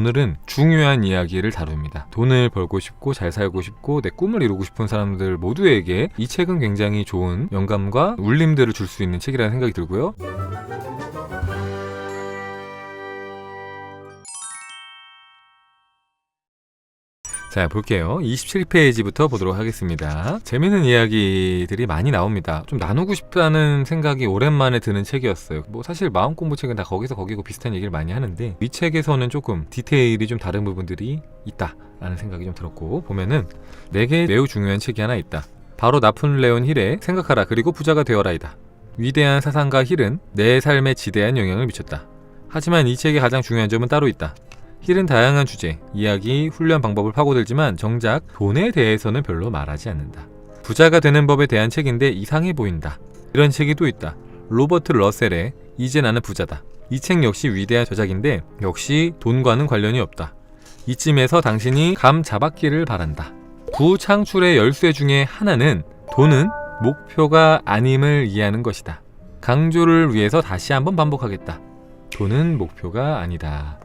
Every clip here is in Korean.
오늘은 중요한 이야기를 다룹니다. 돈을 벌고 싶고 잘 살고 싶고 내 꿈을 이루고 싶은 사람들 모두에게 이 책은 굉장히 좋은 영감과 울림들을 줄 수 있는 책이라는 생각이 들고요. 자, 볼게요. 27페이지부터 보도록 하겠습니다. 재밌는 이야기들이 많이 나옵니다. 좀 나누고 싶다는 생각이 오랜만에 드는 책이었어요. 뭐 사실 마음공부 책은 다 거기서 거기고 비슷한 얘기를 많이 하는데 이 책에서는 조금 디테일이 좀 다른 부분들이 있다 라는 생각이 좀 들었고, 보면은 내게 매우 중요한 책이 하나 있다. 바로 나폴레온 힐의 생각하라 그리고 부자가 되어라이다. 위대한 사상가 힐은 내 삶에 지대한 영향을 미쳤다. 하지만 이 책의 가장 중요한 점은 따로 있다. 힐은 다양한 주제, 이야기, 훈련 방법을 파고들지만 정작 돈에 대해서는 별로 말하지 않는다. 부자가 되는 법에 대한 책인데 이상해 보인다. 이런 책이 또 있다. 로버트 러셀의 이제 나는 부자다. 이 책 역시 위대한 저작인데 역시 돈과는 관련이 없다. 이쯤에서 당신이 감 잡았기를 바란다. 부창출의 열쇠 중에 하나는 돈은 목표가 아님을 이해하는 것이다. 강조를 위해서 다시 한번 반복하겠다. 돈은 목표가 아니다.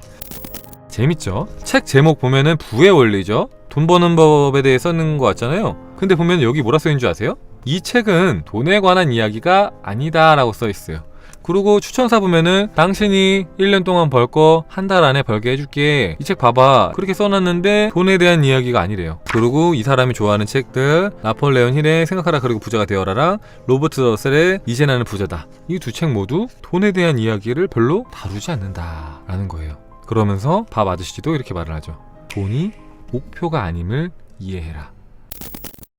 재밌죠? 책 제목 보면은 부의 원리죠? 돈 버는 법에 대해 쓰는 것 같잖아요. 근데 보면 여기 뭐라 써있는 줄 아세요? 이 책은 돈에 관한 이야기가 아니다 라고 써있어요. 그리고 추천사 보면은 당신이 1년 동안 벌 거 한 달 안에 벌게 해줄게. 이 책 봐봐. 그렇게 써놨는데 돈에 대한 이야기가 아니래요. 그리고 이 사람이 좋아하는 책들, 나폴레온 힐의 생각하라 그리고 부자가 되어라랑 로버트 러셀의 이제 나는 부자다. 이 두 책 모두 돈에 대한 이야기를 별로 다루지 않는다 라는 거예요. 그러면서 밥 아저씨도 이렇게 말을 하죠. 돈이 목표가 아님을 이해해라.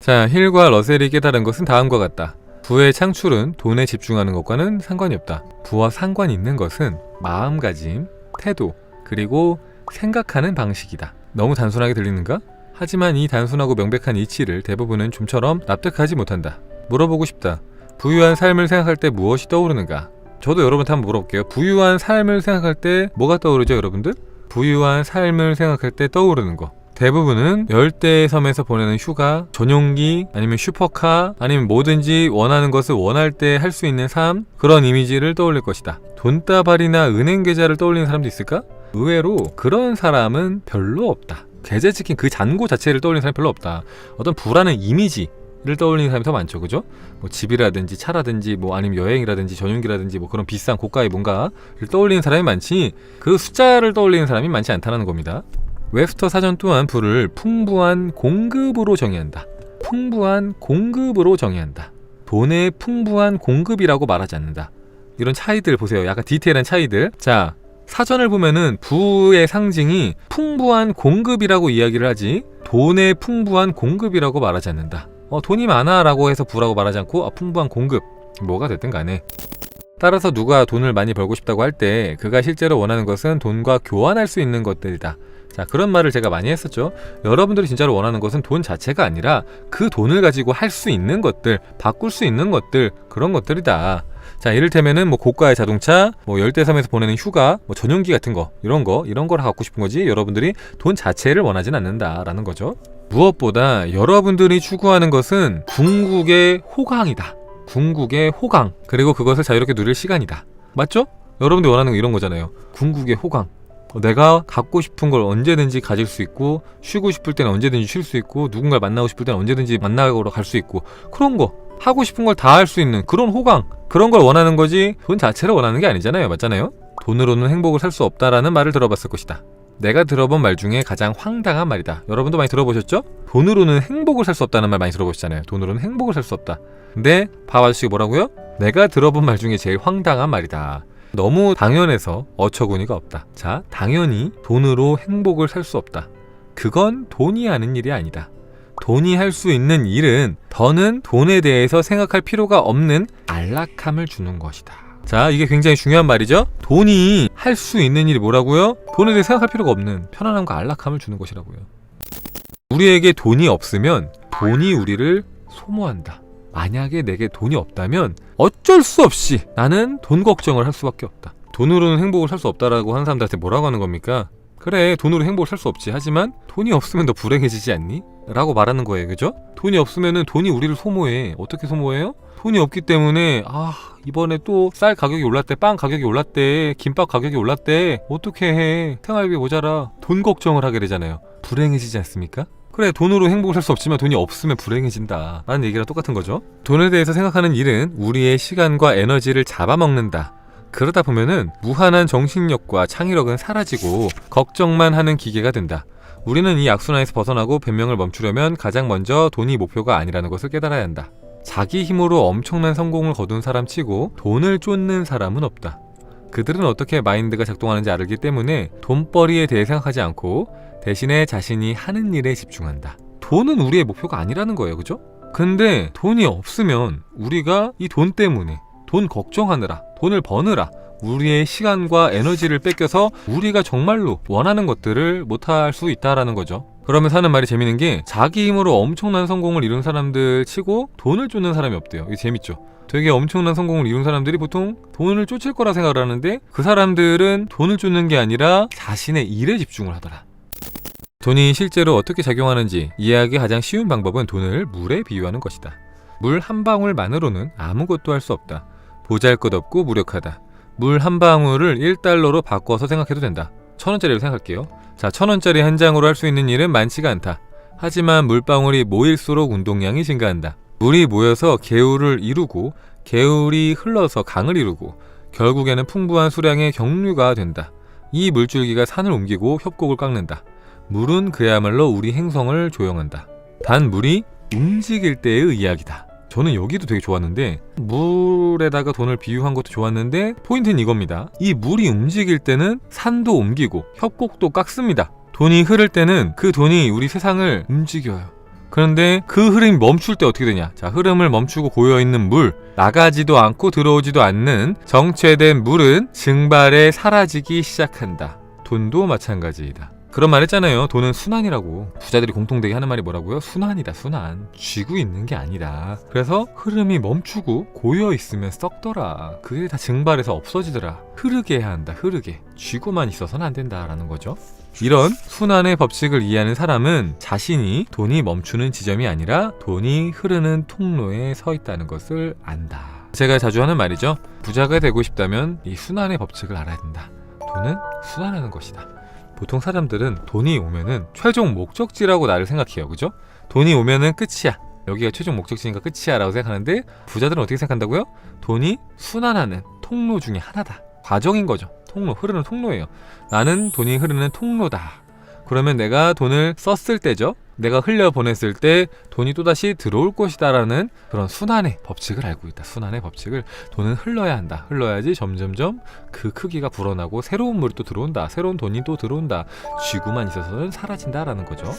자, 힐과 러셀이 깨달은 것은 다음과 같다. 부의 창출은 돈에 집중하는 것과는 상관이 없다. 부와 상관이 있는 것은 마음가짐, 태도, 그리고 생각하는 방식이다. 너무 단순하게 들리는가? 하지만 이 단순하고 명백한 이치를 대부분은 좀처럼 납득하지 못한다. 물어보고 싶다. 부유한 삶을 생각할 때 무엇이 떠오르는가? 저도 여러분한테 한번 물어볼게요. 부유한 삶을 생각할 때 뭐가 떠오르죠, 여러분들? 부유한 삶을 생각할 때 떠오르는 거. 대부분은 열대의 섬에서 보내는 휴가, 전용기, 아니면 슈퍼카, 아니면 뭐든지 원하는 것을 원할 때 할 수 있는 삶, 그런 이미지를 떠올릴 것이다. 돈다발이나 은행 계좌를 떠올리는 사람도 있을까? 의외로 그런 사람은 별로 없다. 계좌 찍힌 그 잔고 자체를 떠올리는 사람이 별로 없다. 어떤 부라는 이미지를 떠올리는 사람이 더 많죠, 그죠? 뭐 집이라든지 차라든지 뭐 아니면 여행이라든지 전용기라든지 뭐 그런 비싼 고가의 뭔가를 떠올리는 사람이 많지, 그 숫자를 떠올리는 사람이 많지 않다는 겁니다. 웹스터 사전 또한 부를 풍부한 공급으로 정의한다. 풍부한 공급으로 정의한다. 돈의 풍부한 공급이라고 말하지 않는다. 이런 차이들 보세요. 약간 디테일한 차이들. 자, 사전을 보면은 부의 상징이 풍부한 공급이라고 이야기를 하지 돈의 풍부한 공급이라고 말하지 않는다. 돈이 많아 라고 해서 부라고 말하지 않고 풍부한 공급, 뭐가 됐든 간에. 따라서 누가 돈을 많이 벌고 싶다고 할 때 그가 실제로 원하는 것은 돈과 교환할 수 있는 것들이다. 자, 그런 말을 제가 많이 했었죠. 여러분들이 진짜로 원하는 것은 돈 자체가 아니라 그 돈을 가지고 할 수 있는 것들, 바꿀 수 있는 것들, 그런 것들이다. 자, 이를테면은 뭐 고가의 자동차, 뭐 열대섬에서 보내는 휴가, 뭐 전용기 같은 거, 이런 거를 갖고 싶은 거지 여러분들이 돈 자체를 원하진 않는다라는 거죠. 무엇보다 여러분들이 추구하는 것은 궁극의 호강이다. 궁극의 호강, 그리고 그것을 자유롭게 누릴 시간이다. 맞죠? 여러분들이 원하는 거 이런 거잖아요. 궁극의 호강. 내가 갖고 싶은 걸 언제든지 가질 수 있고, 쉬고 싶을 때는 언제든지 쉴 수 있고, 누군가를 만나고 싶을 때는 언제든지 만나러 갈 수 있고, 그런 거, 하고 싶은 걸 다 할 수 있는 그런 호강, 그런 걸 원하는 거지 돈 자체를 원하는 게 아니잖아요. 맞잖아요? 돈으로는 행복을 살 수 없다라는 말을 들어봤을 것이다. 내가 들어본 말 중에 가장 황당한 말이다. 여러분도 많이 들어보셨죠? 돈으로는 행복을 살 수 없다는 말 많이 들어보셨잖아요. 돈으로는 행복을 살 수 없다. 근데 밥 아저씨가 뭐라고요? 내가 들어본 말 중에 제일 황당한 말이다. 너무 당연해서 어처구니가 없다. 자, 당연히 돈으로 행복을 살 수 없다. 그건 돈이 하는 일이 아니다. 돈이 할 수 있는 일은 더는 돈에 대해서 생각할 필요가 없는 안락함을 주는 것이다. 자, 이게 굉장히 중요한 말이죠. 돈이 할 수 있는 일이 뭐라고요? 돈에 대해 생각할 필요가 없는 편안함과 안락함을 주는 것이라고요. 우리에게 돈이 없으면 돈이 우리를 소모한다. 만약에 내게 돈이 없다면 어쩔 수 없이 나는 돈 걱정을 할 수밖에 없다. 돈으로는 행복을 살 수 없다라고 하는 사람들한테 뭐라고 하는 겁니까? 그래, 돈으로 행복을 살 수 없지. 하지만 돈이 없으면 더 불행해지지 않니? 라고 말하는 거예요. 그죠? 돈이 없으면은 돈이 우리를 소모해. 어떻게 소모해요? 돈이 없기 때문에 이번에 또 쌀 가격이 올랐대, 빵 가격이 올랐대, 김밥 가격이 올랐대, 어떻게 해, 생활비 모자라, 돈 걱정을 하게 되잖아요. 불행해지지 않습니까? 그래, 돈으로 행복을 할 수 없지만 돈이 없으면 불행해진다 라는 얘기랑 똑같은 거죠. 돈에 대해서 생각하는 일은 우리의 시간과 에너지를 잡아먹는다. 그러다 보면은 무한한 정신력과 창의력은 사라지고 걱정만 하는 기계가 된다. 우리는 이 악순환에서 벗어나고 변명을 멈추려면 가장 먼저 돈이 목표가 아니라는 것을 깨달아야 한다. 자기 힘으로 엄청난 성공을 거둔 사람 치고 돈을 쫓는 사람은 없다. 그들은 어떻게 마인드가 작동하는지 알기 때문에 돈벌이에 대해 생각하지 않고 대신에 자신이 하는 일에 집중한다. 돈은 우리의 목표가 아니라는 거예요. 그죠? 근데 돈이 없으면 우리가 이 돈 때문에 돈 걱정하느라, 돈을 버느라 우리의 시간과 에너지를 뺏겨서 우리가 정말로 원하는 것들을 못할 수 있다라는 거죠. 그러면서 하는 말이 재밌는 게 자기 힘으로 엄청난 성공을 이룬 사람들 치고 돈을 쫓는 사람이 없대요. 이게 재밌죠? 되게 엄청난 성공을 이룬 사람들이 보통 돈을 쫓을 거라 생각을 하는데 그 사람들은 돈을 쫓는 게 아니라 자신의 일에 집중을 하더라. 돈이 실제로 어떻게 작용하는지 이해하기 가장 쉬운 방법은 돈을 물에 비유하는 것이다. 물 한 방울만으로는 아무것도 할 수 없다. 보잘것없고 무력하다. 물 한 방울을 1달러로 바꿔서 생각해도 된다. 1,000원짜리로 생각할게요. 자, 1,000원짜리 한 장으로 할 수 있는 일은 많지가 않다. 하지만 물방울이 모일수록 운동량이 증가한다. 물이 모여서 개울을 이루고 개울이 흘러서 강을 이루고 결국에는 풍부한 수량의 경류가 된다. 이 물줄기가 산을 옮기고 협곡을 깎는다. 물은 그야말로 우리 행성을 조영한다. 단 물이 움직일 때의 이야기다. 저는 여기도 되게 좋았는데 물에다가 돈을 비유한 것도 좋았는데 포인트는 이겁니다. 이 물이 움직일 때는 산도 옮기고 협곡도 깎습니다. 돈이 흐를 때는 그 돈이 우리 세상을 움직여요. 그런데 그 흐름이 멈출 때 어떻게 되냐? 자, 흐름을 멈추고 고여있는 물, 나가지도 않고 들어오지도 않는 정체된 물은 증발해 사라지기 시작한다. 돈도 마찬가지이다. 그런 말 했잖아요. 돈은 순환이라고. 부자들이 공통되게 하는 말이 뭐라고요? 순환이다, 순환. 쥐고 있는 게 아니다. 그래서 흐름이 멈추고 고여있으면 썩더라. 그게 다 증발해서 없어지더라. 흐르게 해야 한다, 흐르게. 쥐고만 있어서는 안 된다라는 거죠. 이런 순환의 법칙을 이해하는 사람은 자신이 돈이 멈추는 지점이 아니라 돈이 흐르는 통로에 서 있다는 것을 안다. 제가 자주 하는 말이죠. 부자가 되고 싶다면 이 순환의 법칙을 알아야 된다. 돈은 순환하는 것이다. 보통 사람들은 돈이 오면은 최종 목적지라고 나를 생각해요. 그죠? 돈이 오면은 끝이야. 여기가 최종 목적지니까 끝이야 라고 생각하는데 부자들은 어떻게 생각한다고요? 돈이 순환하는 통로 중에 하나다. 과정인 거죠. 통로, 흐르는 통로예요. 나는 돈이 흐르는 통로다. 그러면 내가 돈을 썼을 때죠. 내가 흘려보냈을 때 돈이 또다시 들어올 것이다 라는 그런 순환의 법칙을 알고 있다. 순환의 법칙을. 돈은 흘러야 한다. 흘러야지 점점점 그 크기가 불어나고 새로운 물이 또 들어온다. 새로운 돈이 또 들어온다. 쥐고만 있어서는 사라진다 라는 거죠.